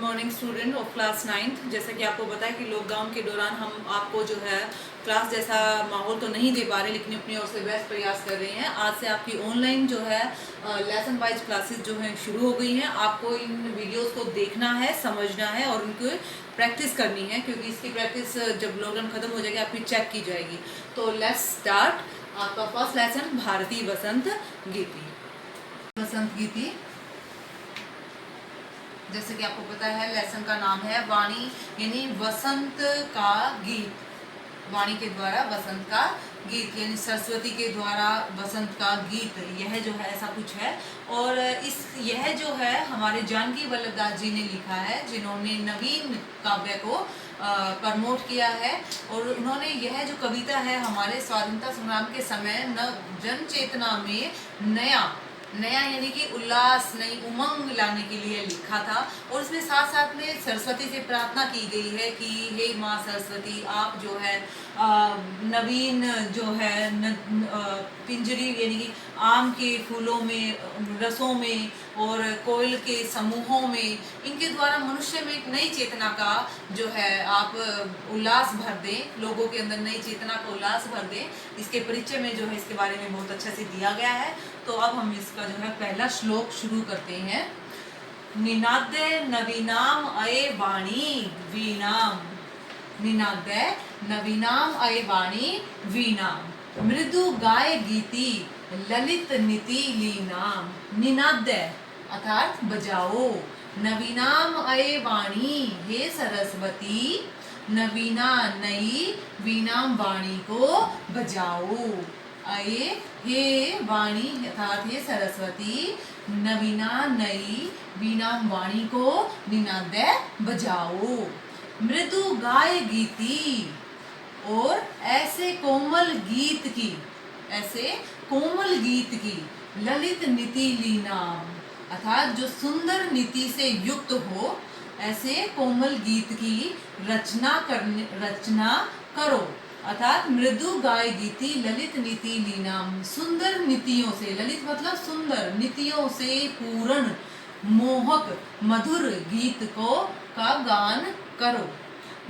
Morning student of class 9th। जैसा कि आपको पता है कि लॉकडाउन के दौरान हम आपको जो है क्लास जैसा माहौल तो नहीं दे पा रहे, लेकिन अपनी ओर से बेस्ट प्रयास कर रहे हैं। आज से आपकी ऑनलाइन जो है लेसन वाइज क्लासेस जो हैं शुरू हो गई हैं। आपको इन वीडियोस को देखना है, समझना है और उनको प्रैक्टिस करनी है, क्योंकि इसकी प्रैक्टिस जब लॉकडाउन खत्म हो जाएगी आपकी चेक की जाएगी। तो लेट्स स्टार्ट। आपका फर्स्ट लेसन भारतीय वसंत गीति। वसंत गीति, जैसे कि आपको पता है लेसन का नाम है वाणी, यानी वसंत का गीत। वाणी के द्वारा वसंत का गीत, यानी सरस्वती के द्वारा वसंत का गीत, यह जो है ऐसा कुछ है। और यह जो है हमारे जानकी वल्लभ दास जी ने लिखा है, जिन्होंने नवीन काव्य को प्रमोट किया है। और उन्होंने यह जो कविता है हमारे स्वतंत्रता संग्राम के समय जन चेतना में नया यानी कि उल्लास, नई उमंग लाने के लिए लिखा था। और इसमें साथ साथ में सरस्वती से प्रार्थना की गई है कि हे माँ सरस्वती, आप जो है नवीन जो है पिंजरी, यानी कि आम के फूलों में, रसों में और कोयल के समूहों में, इनके द्वारा मनुष्य में एक नई चेतना का जो है आप उल्लास भर दें, लोगों के अंदर नई चेतना का उल्लास भर दें। इसके परिचय में जो है इसके बारे में बहुत अच्छे से दिया गया है। तो अब हम इसका जो है पहला श्लोक शुरू करते हैं। निनादे नवीनाम अये वाणी वीणाम, निनादे नवीनाम अये वाणी वीणाम, मृदु गाय गीति ललित नीति लीनाम। निनादे अर्थात बजाओ, नवीनाम अये वाणी हे सरस्वती, नवीना नई, वीणाम वाणी को बजाओ। अये हे वाणी अर्थात हे सरस्वती, नवीना नई, वीणाम वाणी को निनादे बजाओ। मृदु गाय गीति, और ऐसे कोमल गीत की, ऐसे कोमल गीत की, ललित नीति लीनाम अर्थात जो सुंदर नीति से युक्त हो, ऐसे कोमल गीत की रचना करो। अर्थात मृदु गाय गीति ललित नीति लीनाम, सुंदर नीतियों से, ललित मतलब सुंदर, नीतियों से पूर्ण मोहक मधुर गीत को का गान करो।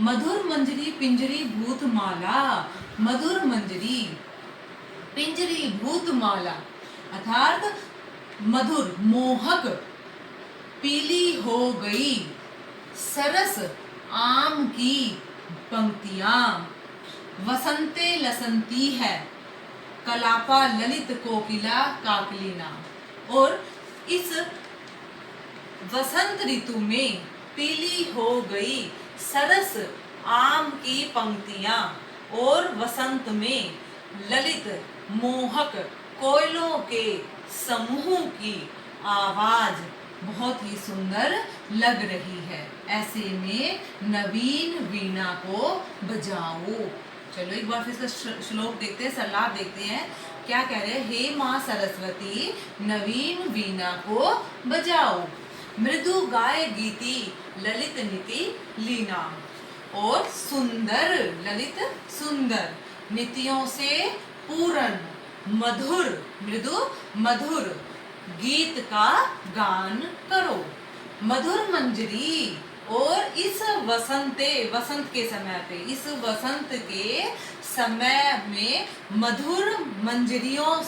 मधुर मंजरी पिंजरी भूत माला, मधुर मंजरी पिंजरी भूत माला अर्थात मधुर मोहक पीली हो गई सरस आम की पंक्तियां, वसंते लसंती है कलापा ललित कोकिला काकलिना। और इस वसंत ऋतु में पीली हो गई सरस आम की पंक्तियां और वसंत में ललित मोहक कोयलों के समूह की आवाज बहुत ही सुंदर लग रही है। ऐसे में नवीन वीणा को बजाओ। चलो एक बार फिर इसका श्लोक देखते हैं, सलाह देखते हैं क्या कह रहे हैं। हे माँ सरस्वती, नवीन वीणा को बजाओ, मृदु गाय गीति ललित नीति लीना, और सुंदर ललित सुंदर नीतियों से पूर्ण मधुर मृदु मधुर गीत का गान करो। मधुर मंजरी, और इस वसंत के समय पे, इस वसंत के समय में मधुर मंजरियों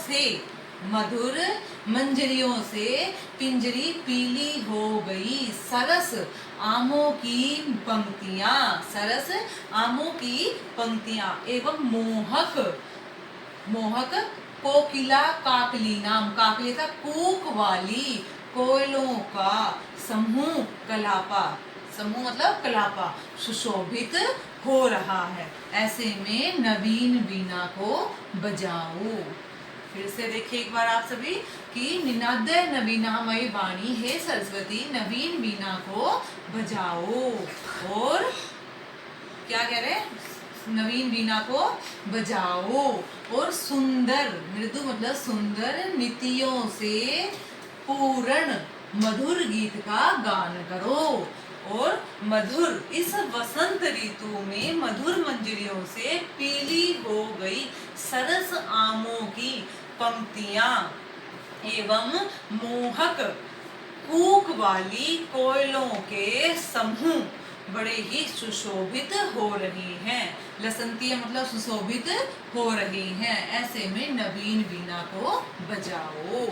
से पिंजरी पीली हो गई सरस आमों की पंक्तियां, सरस आमों की पंक्तियां एवं मोहक कोकिला काकलिनाम, काकलिता कूक वाली कोयलों का समूह, कलापा समूह मतलब कलापा सुशोभित हो रहा है। ऐसे में नवीन वीणा को बजाओ। फिर से देखिए एक बार आप सभी कि निनादे नवीनामय वाणी हे सरस्वती, नवीन वीणा को बजाओ। और क्या कह रहे हैं, नवीन वीणा को बजाओ और सुंदर, मृदु मतलब सुंदर नीतियों से पूर्ण मधुर गीत का गान करो। और मधुर, इस वसंत ऋतु में मधुर मंजरियों से पीली हो गई सरस आमों की पंक्तियां एवं मोहक कूक वाली कोयलों के समूह बड़े ही सुशोभित हो रही हैं। लसंती मतलब सुशोभित हो रही हैं, ऐसे में नवीन वीणा को बजाओ।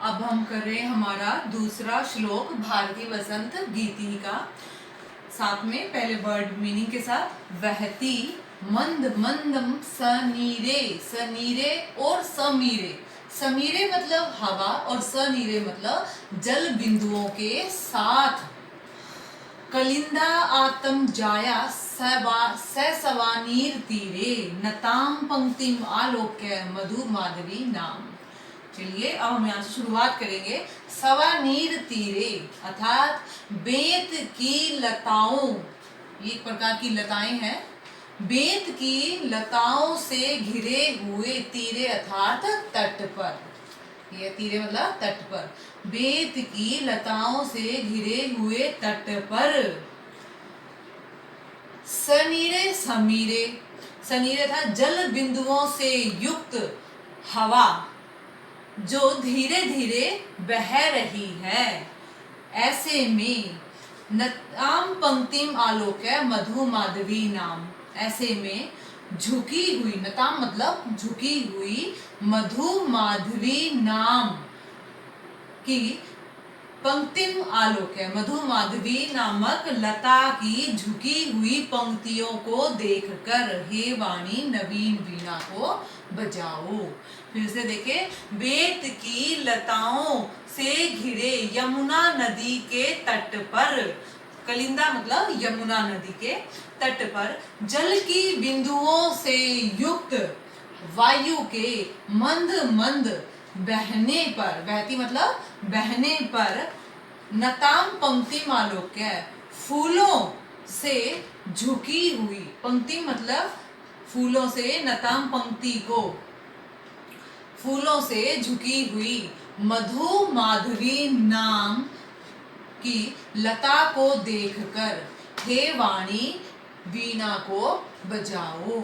अब हम कर रहे हैं हमारा दूसरा श्लोक भारतीय वसंत गीति का, साथ में पहले वर्ड मीनिंग के साथ। वहती मंद मंदम सनीरे, सनीरे और समीरे। समीरे मतलब हवा और सनीरे मतलब जल बिंदुओं के साथ। कलिंदा आतम जाया सवानीर तीरे, नताम पंक्तिम आलोक्य मधु माधवी नाम। चलिए अब हम यहाँ से शुरुआत करेंगे। सवानीर तीरे अर्थात बेत की लताओं, ये एक प्रकार की लताएं हैं। बेत की लताओं से घिरे हुए तीरे अर्थात तट पर, ये तीरे मतलब तट पर। बेत की लताओं से घिरे हुए तट पर। सनीरे समीरे, सनीरे था जल बिंदुओं से युक्त हवा जो धीरे धीरे बह रही है, ऐसे में नताम पंक्तिम आलोक्य मधु माधवी नाम। ऐसे में झुकी हुई, नताम मतलब झुकी हुई, मधु माधवी नाम की पंक्तिम आलोक्य, मधु माधवी नामक लता की झुकी हुई पंक्तियों को देखकर हे वाणी नवीन वीणा को बजाओ। फिर से देखे, बेत की लताओं से घिरे यमुना नदी के तट पर, कलिंदा मतलब यमुना नदी के तट पर जल की बिंदुओं से युक्त वायु के मंद मंद बहने पर, बहती मतलब बहने पर, नताम पंक्ति आलोक्य फूलों से झुकी हुई, पंक्ति मतलब फूलों से, नताम पंक्ति को फूलों से झुकी हुई मधु माधवी नाम की लता को देखकर हे वाणी वीणा को बजाओ।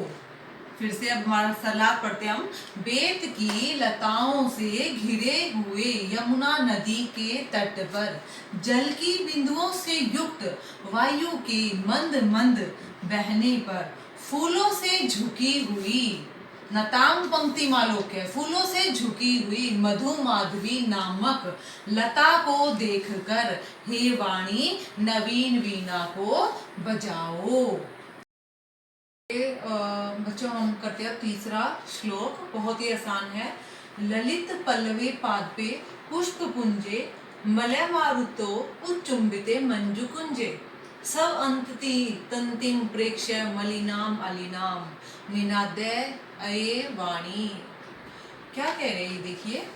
फिर से अब हमारा सलाह पढ़ते हम। बेत की लताओं से घिरे हुए यमुना नदी के तट पर जल की बिंदुओं से युक्त वायु के मंद मंद बहने पर फूलों से झुकी हुई, नताम पंक्ति मालोक्य फूलों से झुकी हुई मधु माधवी नामक लता को देखकर हे वाणी नवीन वीणा को बजाओ। बच्चों हम करते हैं तीसरा श्लोक, बहुत ही आसान है। ललित पल्लवे पादपे पुष्प पुंजे मलय मारुतो उच्चुंबिते मंजु कुंजे सब अंतति तंतिम प्रेक्ष्य मलिनाम अलिनाम निनादे अये वाणी। क्या कह रहे हैं देखिए।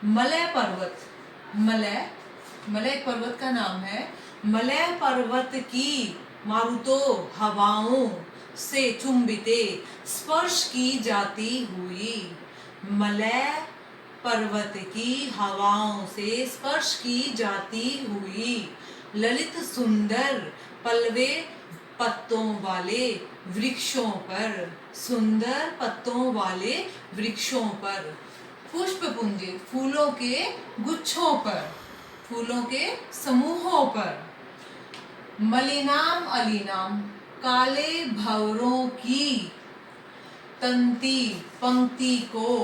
मलय पर्वत, मलय, मलय एक पर्वत का नाम है। मलय पर्वत की मारुतो हवाओं से चुंबिते स्पर्श की जाती हुई, मलय पर्वत की हवाओं से स्पर्श की जाती हुई ललित सुंदर पल्लवे पत्तों वाले वृक्षों पर, सुंदर पत्तों वाले वृक्षों पर, पुष्प पुंजे फूलों के गुच्छों पर, फूलों के समूहों पर, मलिनाम अलिनाम काले भंवरों की तंती पंक्ति को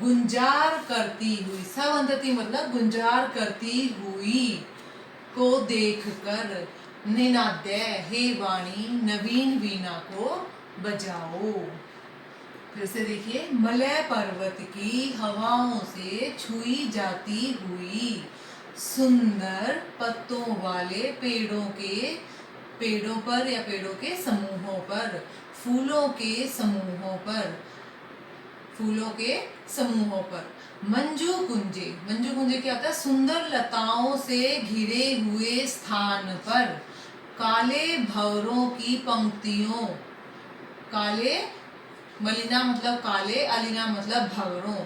गुंजार करती हुई, सवंतति मतलब गुंजार करती हुई को देखकर निनाद्य हे वाणी नवीन वीणा को बजाओ। फिर से देखिए। मलय पर्वत की हवाओं से छुई जाती हुई सुंदर पत्तों वाले पेड़ों पर या पेड़ों के समूहों पर, फूलों के समूहों पर, फूलों के समूहों पर, मंजू कुंजे, मंजू कुंजे क्या होता है, सुंदर लताओं से घिरे हुए स्थान पर, काले भंवरों की पंक्तियों, काले, मलिना मतलब काले, अलिना मतलब भंवरों,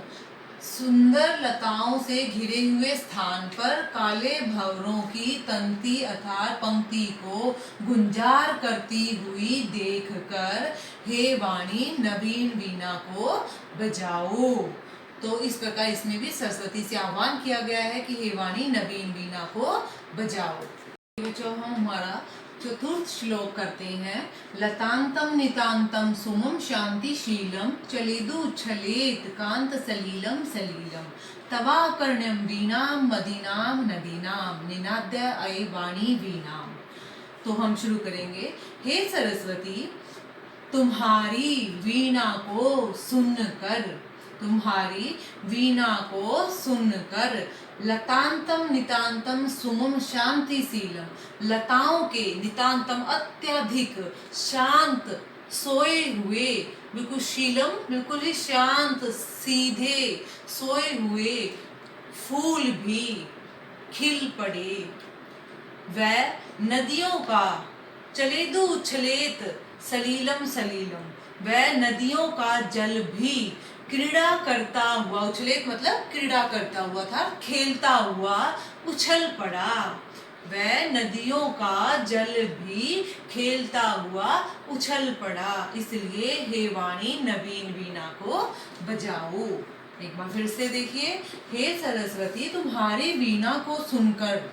सुंदर लताओं से घिरे हुए स्थान पर काले भंवरों की तंती अर्थात पंक्ति को गुंजार करती हुई देखकर हे वाणी नवीन वीणा को बजाओ। तो इस प्रकार इसमें भी सरस्वती से आह्वान किया गया है कि हे वाणी नवीन वीणा को बजाओ। बच्चों हम हमारा चतुर्थ श्लोक करते हैं। लतांतम नितांतम सुमम शांति शीलम चलेदु छलेत कांत सलीलम सलीलम तवाकर्ण्यम वीणाम मदीनाम नदीनाम निनाद्य अय वाणी वीणाम। तो हम शुरू करेंगे। हे सरस्वती, तुम्हारी वीणा को सुनकर, तुम्हारी वीणा को सुनकर, लतांतम नितांतम सुमम शांतिशीलम, लताओं के, नितांतम अत्यधिक, शांत सोए हुए, बिल्कुल शीलम बिल्कुल ही शांत सीधे सोए हुए फूल भी खिल पड़े। वह नदियों का, चलेदु उछलेत सलीलम सलीलम, वह नदियों का जल भी क्रीड़ा करता हुआ, उछलेत मतलब क्रीड़ा करता हुआ था, खेलता हुआ उछल पड़ा। वह नदियों का जल भी खेलता हुआ उछल पड़ा। इसलिए हे वाणी नवीन वीणा को बजाओ। एक बार फिर से देखिए। हे सरस्वती, तुम्हारी वीणा को सुनकर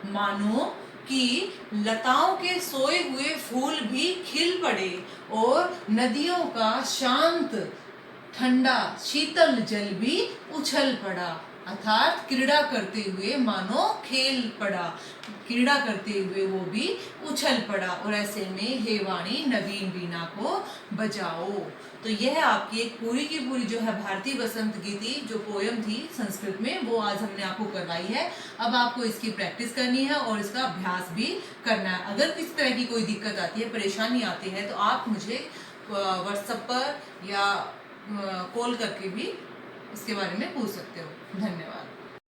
मानो कि लताओं के सोए हुए फूल भी खिल पड़े और नदियों का शांत ठंडा शीतल जल भी उछल पड़ा, अर्थात क्रीड़ा करते हुए मानो खेल पड़ा, क्रीड़ा करते हुए वो भी उछल पड़ा। और ऐसे में हे वाणी नवीन वीणा को बजाओ। तो यह आपकी एक पूरी की पूरी जो है भारतीय बसंत गीति जो पोयम थी संस्कृत में, वो आज हमने आपको करवाई है। अब आपको इसकी प्रैक्टिस करनी है और इसका अभ्यास भी करना है। अगर किसी तरह की कोई दिक्कत आती है, परेशानी आती है, तो आप मुझे व्हाट्सएप पर या कॉल करके भी इसके बारे में पूछ सकते हो। धन्यवाद।